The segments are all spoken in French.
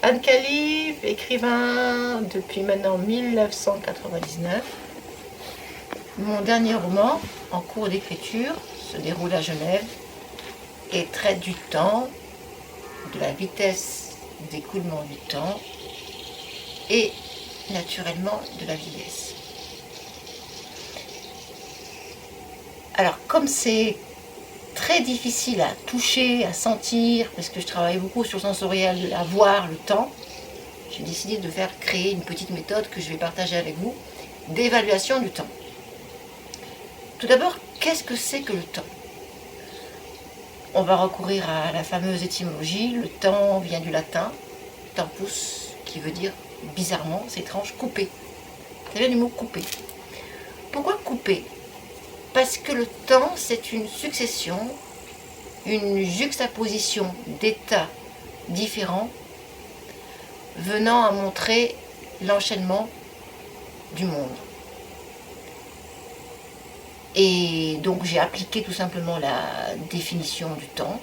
Anne Califf, écrivain depuis maintenant 1999. Mon dernier roman, en cours d'écriture, se déroule à Genève et traite du temps, de la vitesse d'écoulement du temps et naturellement de la vieillesse. Alors comme c'est très difficile à toucher, à sentir, parce que je travaille beaucoup sur le sensoriel, à voir le temps, j'ai décidé de créer une petite méthode que je vais partager avec vous, d'évaluation du temps. Tout d'abord, qu'est-ce que c'est que le temps? On va recourir à la fameuse étymologie. Le temps vient du latin, tempus, qui veut dire, bizarrement, c'est étrange, couper. Ça vient du mot couper. Pourquoi couper? Parce que le temps, c'est une succession, une juxtaposition d'états différents venant à montrer l'enchaînement du monde. Et donc j'ai appliqué tout simplement la définition du temps.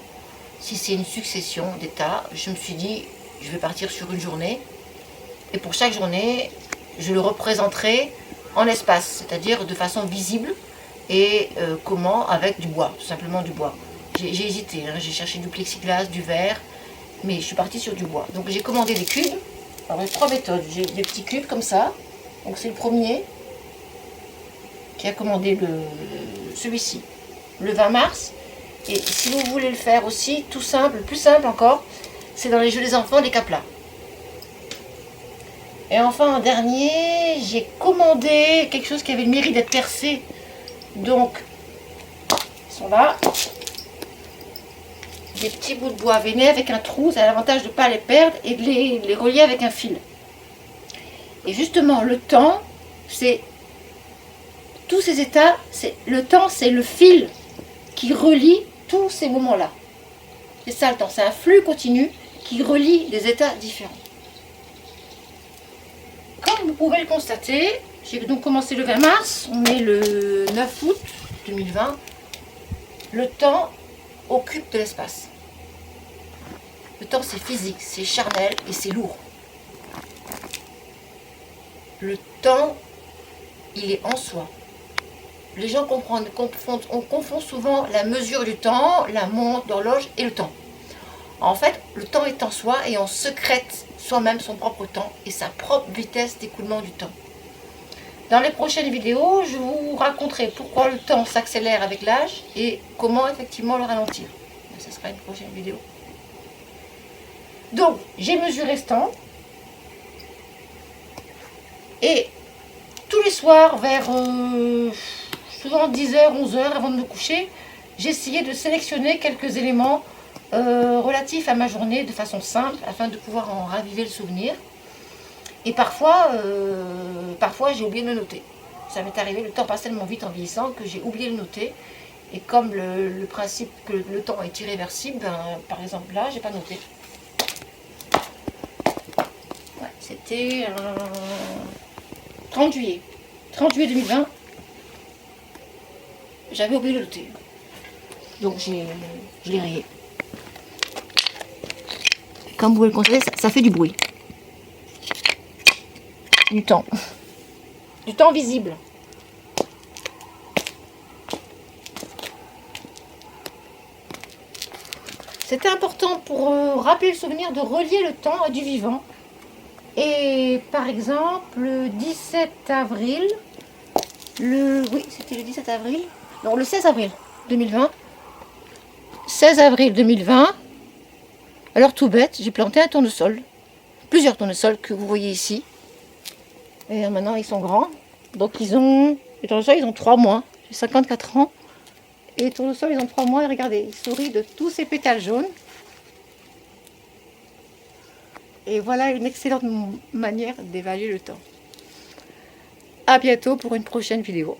Si c'est une succession d'états, je me suis dit, je vais partir sur une journée. Et pour chaque journée, je le représenterai en espace, c'est-à-dire de façon visible. Et comment? Avec du bois, tout simplement du bois. J'ai hésité, hein, j'ai cherché du plexiglas, du verre, mais je suis partie sur du bois. Donc j'ai commandé des cubes. Alors il y a 3 méthodes. J'ai des petits cubes comme ça. Donc c'est le premier qui a commandé celui-ci, le 20 mars. Et si vous voulez le faire aussi, tout simple, plus simple encore, c'est dans les jeux des enfants, les caplas. Et enfin en dernier, j'ai commandé quelque chose qui avait le mérite d'être percé. Donc, ils sont là. Des petits bouts de bois veinés avec un trou, ça a l'avantage de ne pas les perdre et de les relier avec un fil. Et justement, le temps, c'est tous ces états, le temps, c'est le fil qui relie tous ces moments-là. C'est ça le temps, c'est un flux continu qui relie des états différents. Comme vous pouvez le constater, j'ai donc commencé le 20 mars, on est le 9 août 2020. Le temps occupe de l'espace. Le temps, c'est physique, c'est charnel et c'est lourd. Le temps, il est en soi. Les gens on confond souvent la mesure du temps, la montre d'horloge et le temps. En fait, le temps est en soi et on sécrète soi-même son propre temps et sa propre vitesse d'écoulement du temps. Dans les prochaines vidéos, je vous raconterai pourquoi le temps s'accélère avec l'âge et comment effectivement le ralentir. Ce sera une prochaine vidéo. Donc, j'ai mesuré ce temps et tous les soirs vers souvent 10h, 11h avant de me coucher, j'essayais de sélectionner quelques éléments relatifs à ma journée de façon simple afin de pouvoir en raviver le souvenir. Et parfois j'ai oublié de le noter. Ça m'est arrivé, le temps passe tellement vite en vieillissant que j'ai oublié de le noter. Et comme le principe que le temps est irréversible, par exemple là, j'ai pas noté. Ouais, c'était 30 juillet. 30 juillet 2020. J'avais oublié de le noter. Donc je l'ai rayé. Comme vous pouvez le constater, ça fait du bruit. Du temps. Du temps visible. C'était important pour rappeler le souvenir de relier le temps à du vivant. Et par exemple, le 17 avril, oui, c'était le 17 avril, non, le 16 avril 2020. 16 avril 2020, alors tout bête, j'ai planté un tournesol. Plusieurs tournesols que vous voyez ici. Et maintenant, ils sont grands. Donc, les tournesols, ils ont 3 mois. J'ai 54 ans. Et les tournesols, ils ont 3 mois. Et regardez, ils sourient de tous ces pétales jaunes. Et voilà une excellente manière d'évaluer le temps. À bientôt pour une prochaine vidéo.